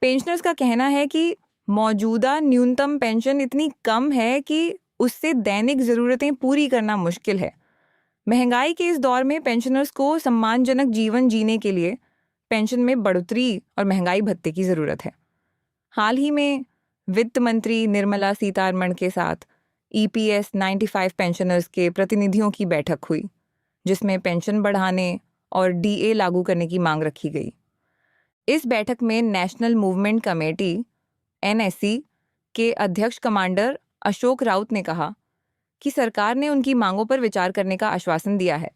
Pensioners का कहना है कि मौजूदा न्यूनतम पेंशन इतनी कम है कि उससे दैनिक ज़रूरतें पूरी करना मुश्किल है। महंगाई के इस दौर में पेंशनर्स को सम्मानजनक जीवन जीने के लिए पेंशन में बढ़ोतरी और महंगाई भत्ते की ज़रूरत है। हाल ही में वित्त मंत्री निर्मला सीतारमण के साथ ईपीएस 95 पेंशनर्स के प्रतिनिधियों की बैठक हुई, जिसमें पेंशन बढ़ाने और डीए लागू करने की मांग रखी गई। इस बैठक में नेशनल मूवमेंट कमेटी एनएससी के अध्यक्ष कमांडर अशोक राउत ने कहा कि सरकार ने उनकी मांगों पर विचार करने का आश्वासन दिया है।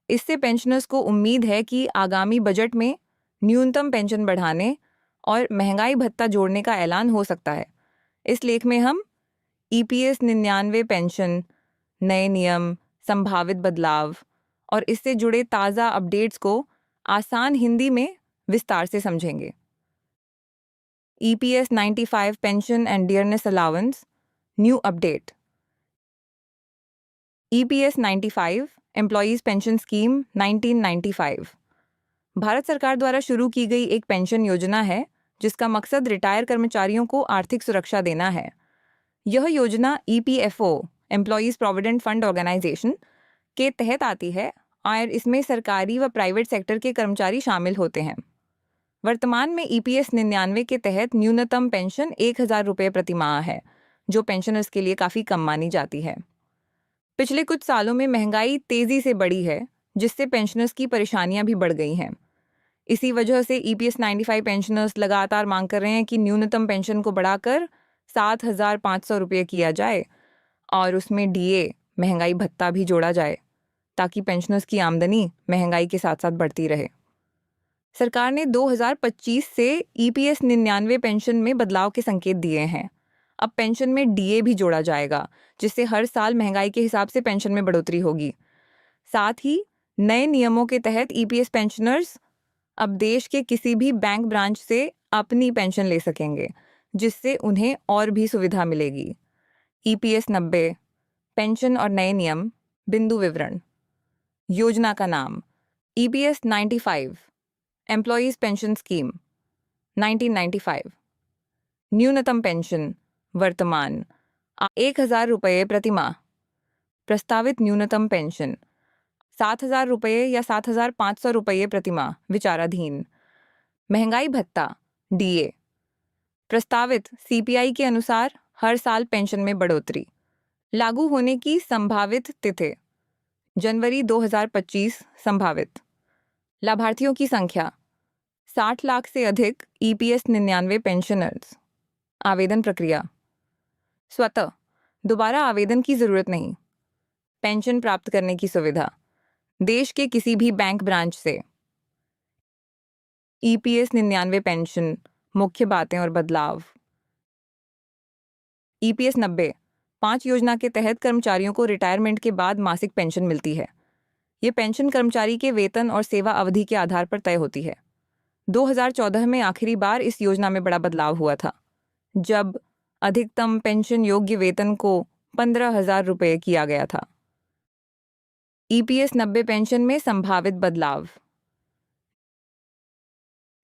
इससे पेंशनर्स को उम्मीद है कि आगामी बजट में न्यूनतम पेंशन बढ़ाने और महंगाई भत्ता जोड़ने का ऐलान हो सकता है। इस लेख में हम ईपीएस 99 पेंशन, नए नियम, संभावित बदलाव और इससे जुड़े ताज़ा अपडेट्स को आसान हिंदी में विस्तार से समझेंगे। EPS 95 pension and dearness allowance new update. EPS 95 employees pension scheme 1995 Bharat सरकार द्वारा शुरू की गई एक पेंशन योजना है जिसका मकसद रिटायर कर्मचारियों को आर्थिक सुरक्षा देना है। यह योजना EPFO employees provident fund organisation के तहत आती है और इसमें सरकारी व प्राइवेट सेक्टर के कर्मचारी शामिल होते हैं। वर्तमान में ईपीएस 99 के तहत न्यूनतम पेंशन 1,000 रुपये प्रति माह है, जो पेंशनर्स के लिए काफ़ी कम मानी जाती है। पिछले कुछ सालों में महंगाई तेज़ी से बढ़ी है, जिससे पेंशनर्स की परेशानियां भी बढ़ गई हैं। इसी वजह से ईपीएस 95 पेंशनर्स लगातार मांग कर रहे हैं कि न्यूनतम पेंशन को बढ़ाकर 7,500 रुपये किया जाए और उसमें डीए महंगाई भत्ता भी जोड़ा जाए, ताकि पेंशनर्स की आमदनी महंगाई के साथ साथ बढ़ती रहे। सरकार ने 2025 से ईपीएस 99 पेंशन में बदलाव के संकेत दिए हैं। अब पेंशन में डीए भी जोड़ा जाएगा, जिससे हर साल महंगाई के हिसाब से पेंशन में बढ़ोतरी होगी। साथ ही नए नियमों के तहत ईपीएस पेंशनर्स अब देश के किसी भी बैंक ब्रांच से अपनी पेंशन ले सकेंगे, जिससे उन्हें और भी सुविधा मिलेगी। ईपीएस 90 पेंशन और नए नियम बिंदु विवरण। योजना का नाम ईपीएस 95 एम्प्लॉयज़ पेंशन स्कीम 1995। न्यूनतम पेंशन वर्तमान 1,000 रुपये प्रति माह। प्रस्तावित न्यूनतम पेंशन 7,000 रुपये या 7,500 रुपये प्रति माह विचाराधीन। महंगाई भत्ता डीए प्रस्तावित सीपीआई के अनुसार हर साल पेंशन में बढ़ोतरी। लागू होने की संभावित तिथि जनवरी 2025 संभावित। लाभार्थियों की संख्या 60 लाख से अधिक ईपीएस 99 पेंशनर्स। आवेदन प्रक्रिया स्वतः दोबारा आवेदन की जरूरत नहीं। पेंशन प्राप्त करने की सुविधा देश के किसी भी बैंक ब्रांच से। ईपीएस 99 पेंशन मुख्य बातें और बदलाव। ईपीएस 90 5 योजना के तहत कर्मचारियों को रिटायरमेंट के बाद मासिक पेंशन मिलती है। ये पेंशन कर्मचारी के वेतन और सेवा अवधि के आधार पर तय होती है। 2014 में आखिरी बार इस योजना में बड़ा बदलाव हुआ था, जब अधिकतम पेंशन योग्य वेतन को 15,000 रुपये किया गया था। ईपीएस 90 पेंशन में संभावित बदलाव।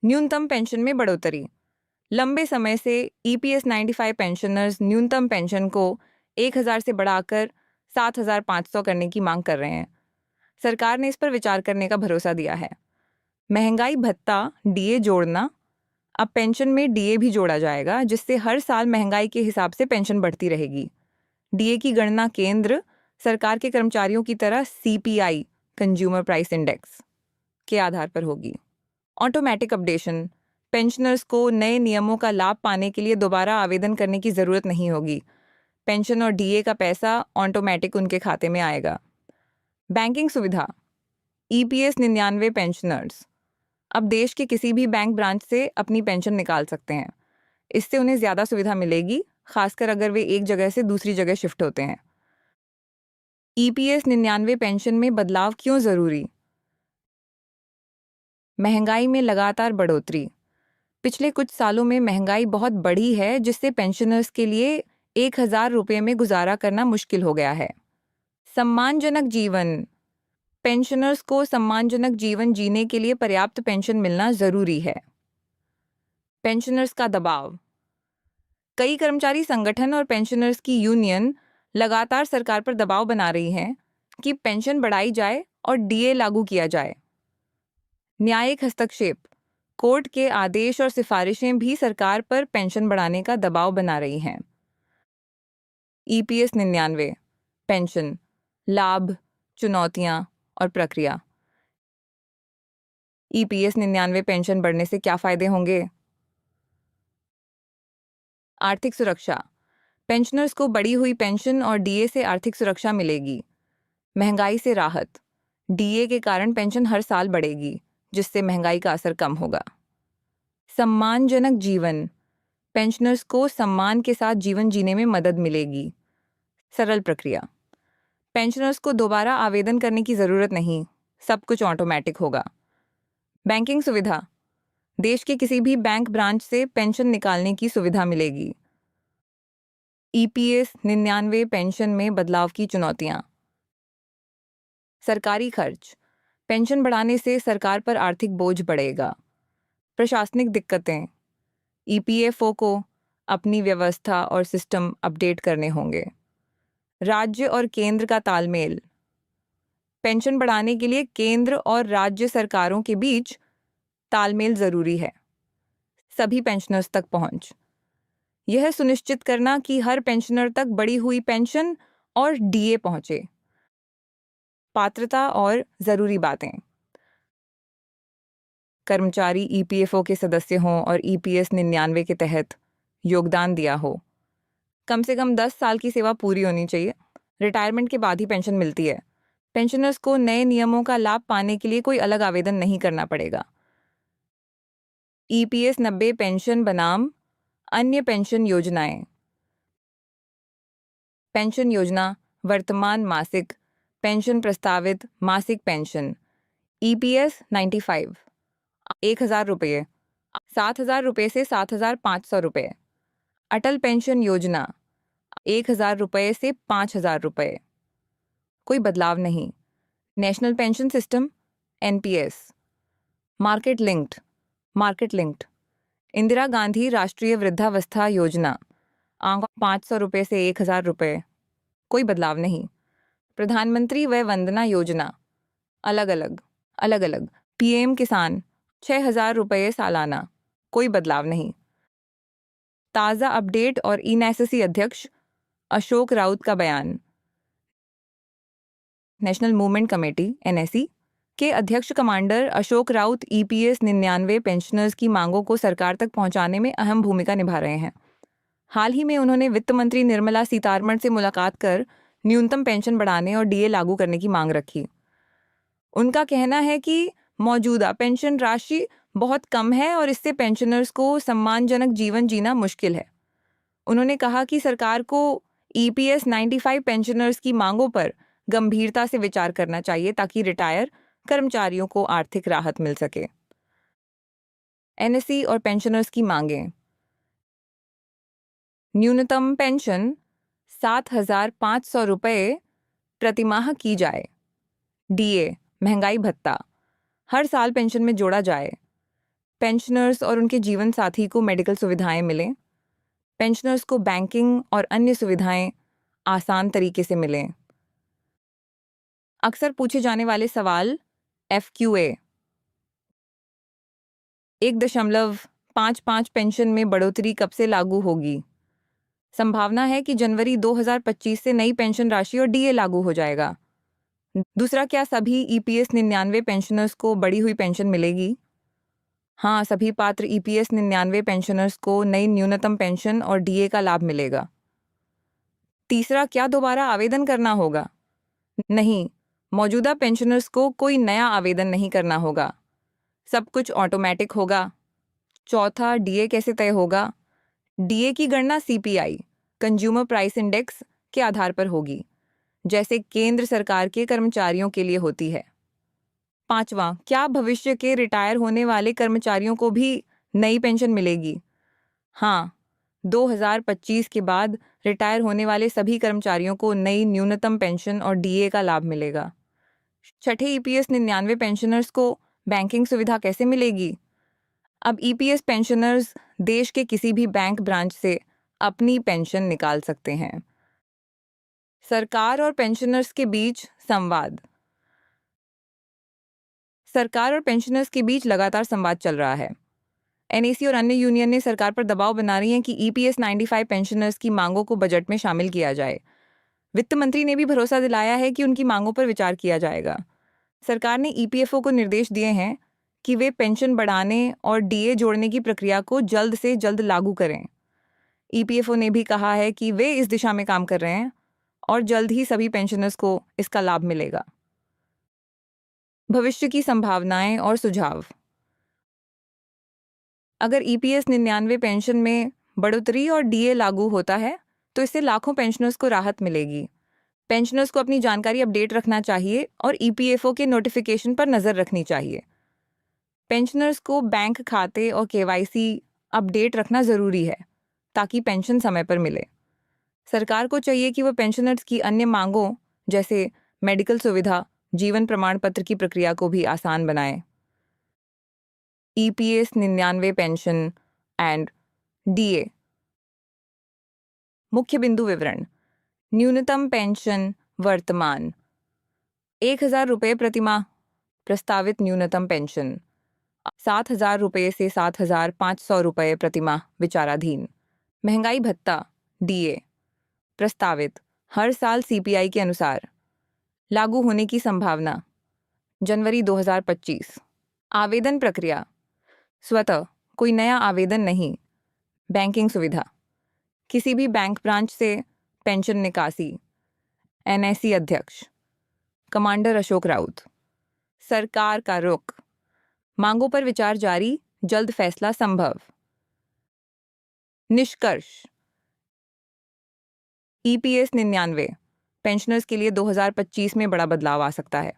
न्यूनतम पेंशन में बढ़ोतरी। लंबे समय से ईपीएस 95 पेंशनर्स न्यूनतम पेंशन को 1,000 से बढ़ाकर 7,500 करने की मांग कर रहे हैं। सरकार ने इस पर विचार करने का भरोसा दिया है। महंगाई भत्ता डीए जोड़ना। अब पेंशन में डीए भी जोड़ा जाएगा, जिससे हर साल महंगाई के हिसाब से पेंशन बढ़ती रहेगी। डीए की गणना केंद्र सरकार के कर्मचारियों की तरह सीपीआई कंज्यूमर प्राइस इंडेक्स के आधार पर होगी। Automatic updation. पेंशनर्स को नए नियमों का लाभ पाने के लिए दोबारा आवेदन करने की ज़रूरत नहीं होगी। पेंशन और डीए का पैसा ऑटोमेटिक उनके खाते में आएगा। बैंकिंग सुविधा। ईपीएस 99 पेंशनर्स अब देश के किसी भी बैंक ब्रांच से अपनी पेंशन निकाल सकते हैं। इससे उन्हें ज़्यादा सुविधा मिलेगी, खासकर अगर वे एक जगह से दूसरी जगह शिफ्ट होते हैं। ईपीएस 99 पेंशन में बदलाव क्यों ज़रूरी? महंगाई में लगातार बढ़ोतरी। पिछले कुछ सालों में महंगाई बहुत बढ़ी है, जिससे पेंशनर्स के लिए 1,000 रुपये में गुजारा करना मुश्किल हो गया है। सम्मानजनक जीवन। पेंशनर्स को सम्मानजनक जीवन जीने के लिए पर्याप्त पेंशन मिलना ज़रूरी है। पेंशनर्स का दबाव। कई कर्मचारी संगठन और पेंशनर्स की यूनियन लगातार सरकार पर दबाव बना रही हैं कि पेंशन बढ़ाई जाए और डीए लागू किया जाए। न्यायिक हस्तक्षेप। कोर्ट के आदेश और सिफारिशें भी सरकार पर पेंशन बढ़ाने का दबाव बना रही हैं। ईपीएस 99 पेंशन लाभ, चुनौतियां और प्रक्रिया। ईपीएस 99 पेंशन बढ़ने से क्या फायदे होंगे? आर्थिक सुरक्षा। पेंशनर्स को बढ़ी हुई पेंशन और डीए से आर्थिक सुरक्षा मिलेगी। महंगाई से राहत। डीए के कारण पेंशन हर साल बढ़ेगी, जिससे महंगाई का असर कम होगा। सम्मानजनक जीवन। पेंशनर्स को सम्मान के साथ जीवन जीने में मदद मिलेगी। सरल प्रक्रिया। पेंशनर्स को दोबारा आवेदन करने की ज़रूरत नहीं, सब कुछ ऑटोमेटिक होगा। बैंकिंग सुविधा। देश के किसी भी बैंक ब्रांच से पेंशन निकालने की सुविधा मिलेगी। ईपीएस 99 पेंशन में बदलाव की चुनौतियां। सरकारी खर्च। पेंशन बढ़ाने से सरकार पर आर्थिक बोझ बढ़ेगा। प्रशासनिक दिक्कतें। ईपीएफओ को अपनी व्यवस्था और सिस्टम अपडेट करने होंगे। राज्य और केंद्र का तालमेल। पेंशन बढ़ाने के लिए केंद्र और राज्य सरकारों के बीच तालमेल जरूरी है। सभी पेंशनर्स तक पहुंच। यह सुनिश्चित करना कि हर पेंशनर तक बढ़ी हुई पेंशन और डीए पहुंचे। पात्रता और जरूरी बातें। कर्मचारी ईपीएफओ के सदस्य हों और ईपीएस 99 के तहत योगदान दिया हो। कम से कम 10 साल की सेवा पूरी होनी चाहिए। रिटायरमेंट के बाद ही पेंशन मिलती है। पेंशनर्स को नए नियमों का लाभ पाने के लिए कोई अलग आवेदन नहीं करना पड़ेगा। ईपीएस 90 पेंशन बनाम अन्य पेंशन योजनाएं। पेंशन योजना वर्तमान मासिक पेंशन प्रस्तावित मासिक पेंशन। ईपीएस 95 ₹1,000 ₹7,000 से ₹7,500। अटल पेंशन योजना ₹1,000 से ₹5,000। कोई बदलाव नहीं। National pension system NPS. Market linked Indira Gandhi राष्ट्रीय वृद्धावस्था योजना ₹500 से ₹1,000। कोई बदलाव नहीं। प्रधानमंत्री वय वंदना योजना अलग अलग। पीएम किसान ₹6,000 सालाना। कोई बदलाव नहीं। ताज़ा अपडेट और एनएससी अध्यक्ष अशोक राउत का बयान। नेशनल मूवमेंट कमेटी एनएससी के अध्यक्ष commander Ashok Raut EPS 99 pensioners की मांगों को सरकार तक पहुंचाने में अहम भूमिका निभा रहे हैं। हाल ही में उन्होंने वित्त मंत्री निर्मला सीतारमण से मुलाकात कर न्यूनतम पेंशन बढ़ाने और डीए लागू करने की मांग रखी। उनका कहना है कि मौजूदा पेंशन राशि बहुत कम है और इससे पेंशनर्स को सम्मानजनक जीवन जीना मुश्किल है। उन्होंने कहा कि सरकार को ईपीएस 95 पेंशनर्स की मांगों पर गंभीरता से विचार करना चाहिए ताकि रिटायर कर्मचारियों को आर्थिक राहत मिल सके। एनएससी और पेंशनर्स की मांगें। न्यूनतम पेंशन ₹7,500 प्रतिमाह की जाए। डीए महंगाई भत्ता हर साल पेंशन में जोड़ा जाए। पेंशनर्स और उनके जीवन साथी को मेडिकल सुविधाएं मिलें। पेंशनर्स को बैंकिंग और अन्य सुविधाएं आसान तरीके से मिलें। अक्सर पूछे जाने वाले सवाल एफक्यूए। 1.55 पेंशन में बढ़ोतरी कब से लागू होगी? संभावना है कि जनवरी 2025 से नई पेंशन राशि और डीए लागू हो जाएगा। दूसरा, क्या सभी ईपीएस 99 पेंशनर्स को बढ़ी हुई पेंशन मिलेगी? हाँ, सभी पात्र ईपीएस 99 पेंशनर्स को नई न्यूनतम पेंशन और डीए का लाभ मिलेगा। तीसरा, क्या दोबारा आवेदन करना होगा? नहीं, मौजूदा पेंशनर्स को कोई नया आवेदन नहीं करना होगा, सब कुछ ऑटोमेटिक होगा। चौथा, डीए कैसे तय होगा? डीए की गणना सीपीआई कंज्यूमर प्राइस इंडेक्स के आधार पर होगी, जैसे केंद्र सरकार के कर्मचारियों के लिए होती है। पांचवा, क्या भविष्य के रिटायर होने वाले कर्मचारियों को भी नई पेंशन मिलेगी? हाँ, 2025 के बाद रिटायर होने वाले सभी कर्मचारियों को नई न्यूनतम पेंशन और डीए का लाभ मिलेगा। छठे, ईपीएस 99 पेंशनर्स को बैंकिंग सुविधा कैसे मिलेगी? अब ईपीएस पेंशनर्स देश के किसी भी बैंक ब्रांच से अपनी पेंशन निकाल सकते हैं। सरकार और पेंशनर्स के बीच संवाद। सरकार और पेंशनर्स के बीच लगातार संवाद चल रहा है। एनएसी और अन्य यूनियन ने सरकार पर दबाव बना रही हैं कि ईपीएस 95 पेंशनर्स की मांगों को बजट में शामिल किया जाए। वित्त मंत्री ने भी भरोसा दिलाया है कि उनकी मांगों पर विचार किया जाएगा। सरकार ने ईपीएफओ को निर्देश दिए हैं कि वे पेंशन बढ़ाने और डीए जोड़ने की प्रक्रिया को जल्द से जल्द लागू करें। ईपीएफओ ने भी कहा है कि वे इस दिशा में काम कर रहे हैं और जल्द ही सभी पेंशनर्स को इसका लाभ मिलेगा। भविष्य की संभावनाएं और सुझाव। अगर ईपीएस 99 पेंशन में बढ़ोतरी और डीए लागू होता है तो इससे लाखों पेंशनर्स को राहत मिलेगी। पेंशनर्स को अपनी जानकारी अपडेट रखना चाहिए और ईपीएफओ के नोटिफिकेशन पर नज़र रखनी चाहिए। पेंशनर्स को बैंक खाते और केवाईसी अपडेट रखना ज़रूरी है ताकि पेंशन समय पर मिले। सरकार को चाहिए कि वह पेंशनर्स की अन्य मांगों जैसे मेडिकल सुविधा, जीवन प्रमाण पत्र की प्रक्रिया को भी आसान बनाए। EPS 99 pension and DA. मुख्य बिंदु विवरण। न्यूनतम पेंशन वर्तमान 1,000 रुपये प्रतिमाह। प्रस्तावित न्यूनतम पेंशन 7,000 रुपये से 7,500 रुपये प्रतिमाह विचाराधीन। महंगाई भत्ता डीए प्रस्तावित हर साल सीपीआई के अनुसार। लागू होने की संभावना जनवरी 2025। आवेदन प्रक्रिया स्वतः कोई नया आवेदन नहीं। बैंकिंग सुविधा किसी भी बैंक ब्रांच से पेंशन निकासी। एनएसी अध्यक्ष कमांडर अशोक राउत। सरकार का रुख मांगों पर विचार जारी, जल्द फैसला संभव। निष्कर्ष ईपीएस 99 पेंशनर्स के लिए 2025 में बड़ा बदलाव आ सकता है।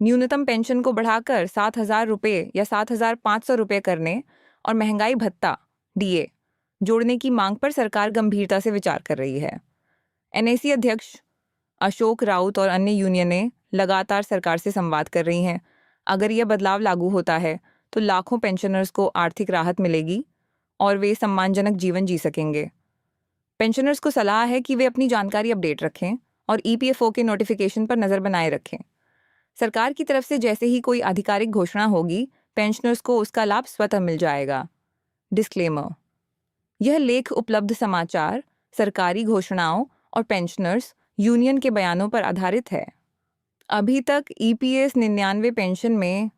न्यूनतम पेंशन को बढ़ाकर 7,000 रुपये या 7,500 रुपये करने और महंगाई भत्ता डीए जोड़ने की मांग पर सरकार गंभीरता से विचार कर रही है। एनएसी अध्यक्ष अशोक राउत और अन्य यूनियनें लगातार सरकार से संवाद कर रही हैं। अगर यह बदलाव लागू होता है तो लाखों पेंशनर्स को आर्थिक राहत मिलेगी और वे सम्मानजनक जीवन जी सकेंगे। पेंशनर्स को सलाह है कि वे अपनी जानकारी अपडेट रखें और ईपीएफओ के नोटिफिकेशन पर नज़र बनाए रखें। सरकार की तरफ से जैसे ही कोई आधिकारिक घोषणा होगी, पेंशनर्स को उसका लाभ स्वतः मिल जाएगा। डिस्क्लेमर। यह लेख उपलब्ध समाचार, सरकारी घोषणाओं और पेंशनर्स यूनियन के बयानों पर आधारित है। अभी तक ईपीएस 99 पेंशन में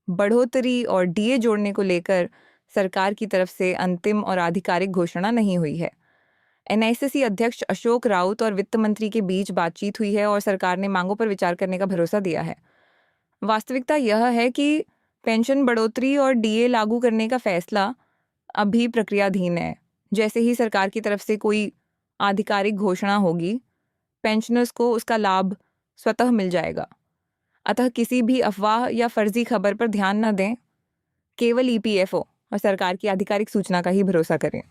बढ़ोतरी और डीए जोड़ने को लेकर सरकार की तरफ से अंतिम और आधिकारिक घोषणा नहीं हुई है। एनआईसीसी अध्यक्ष अशोक राउत और वित्त मंत्री के बीच बातचीत हुई है और सरकार ने मांगों पर विचार करने का भरोसा दिया है। वास्तविकता यह है कि पेंशन बढ़ोतरी और डीए लागू करने का फैसला अभी प्रक्रियाधीन है। जैसे ही सरकार की तरफ से कोई आधिकारिक घोषणा होगी, पेंशनर्स को उसका लाभ स्वतः मिल जाएगा। अतः किसी भी अफवाह या फर्जी खबर पर ध्यान न दें, केवल ईपीएफओ और सरकार की आधिकारिक सूचना का ही भरोसा करें।